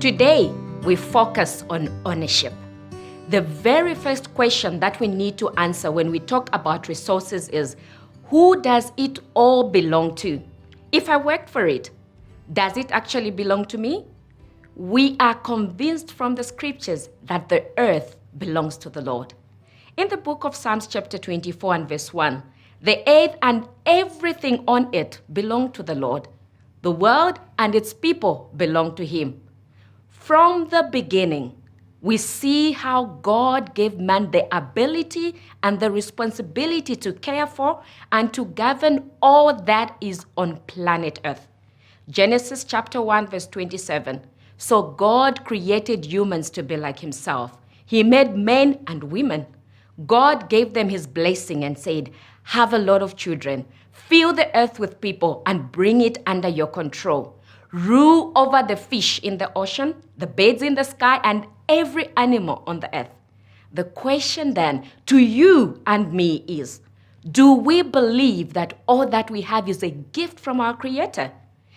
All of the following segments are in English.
Today, we focus on ownership. The very first question that we need to answer when we talk about resources is, who does it all belong to? If I worked for it, does it actually belong to me? We are convinced from the scriptures that the earth belongs to the Lord. In the book of Psalms chapter 24 and verse 1, the earth and everything on it belong to the Lord. The world and its people belong to him. From the beginning, we see how God gave man the ability and the responsibility to care for and to govern all that is on planet Earth. Genesis chapter 1 verse 27. So God created humans to be like himself. He made men and women. God gave them his blessing and said, have a lot of children, fill the earth with people and bring it under your control. Rule over the fish in the ocean, the birds in the sky, and every animal on the earth. The question then to you and me is, do we believe that all that we have is a gift from our Creator?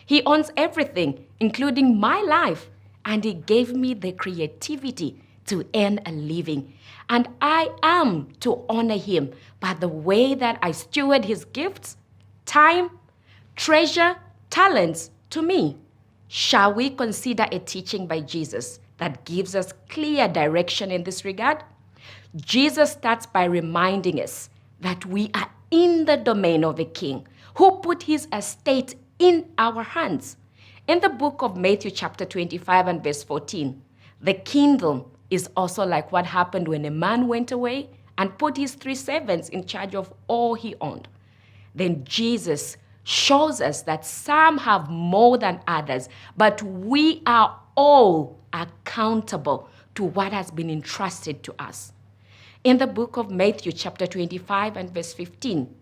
He owns everything, including my life, and he gave me the creativity to earn a living. And I am to honor him by the way that I steward his gifts, time, treasure, talents to me. Shall we consider a teaching by Jesus that gives us clear direction in this regard? Jesus starts by reminding us that we are in the domain of a king who put his estate in our hands. In the book of Matthew chapter 25 and verse 14, the kingdom is also like what happened when a man went away and put his 3 servants in charge of all he owned. Then Jesus shows us that some have more than others, but we are all accountable to what has been entrusted to us. In the book of Matthew chapter 25 and verse 15,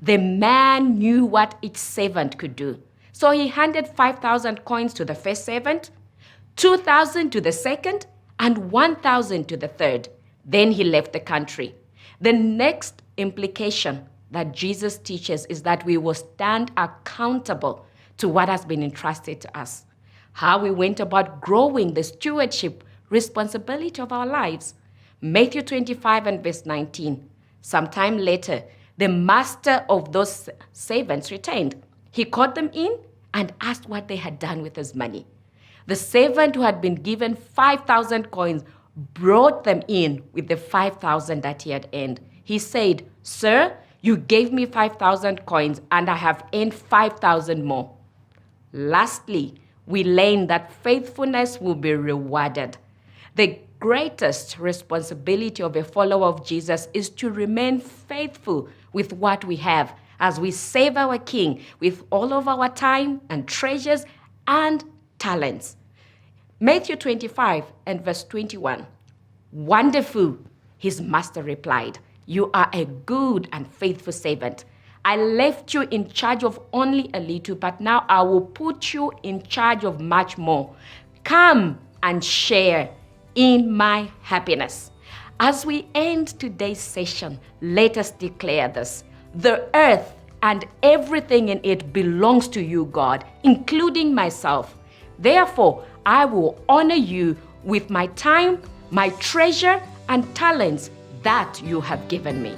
the man knew what each servant could do. So he handed 5,000 coins to the first servant, 2,000 to the second, and 1,000 to the third. Then he left the country. The next implication that Jesus teaches is that we will stand accountable to what has been entrusted to us. How we went about growing the stewardship responsibility of our lives. Matthew 25 and verse 19. Sometime later, the master of those servants returned. He called them in and asked what they had done with his money. The servant who had been given 5,000 coins brought them in with the 5,000 that he had earned. He said, "Sir, you gave me 5,000 coins and I have earned 5,000 more." Lastly, we learn that faithfulness will be rewarded. The greatest responsibility of a follower of Jesus is to remain faithful with what we have as we serve our King with all of our time and treasures and talents. Matthew 25 and verse 21. "Wonderful," his master replied. "You are a good and faithful servant. I left you in charge of only a little, but now I will put you in charge of much more. Come and share in my happiness." As we end today's session, let us declare this. The earth and everything in it belongs to you, God, including myself. Therefore, I will honor you with my time, my treasure, and talents that you have given me.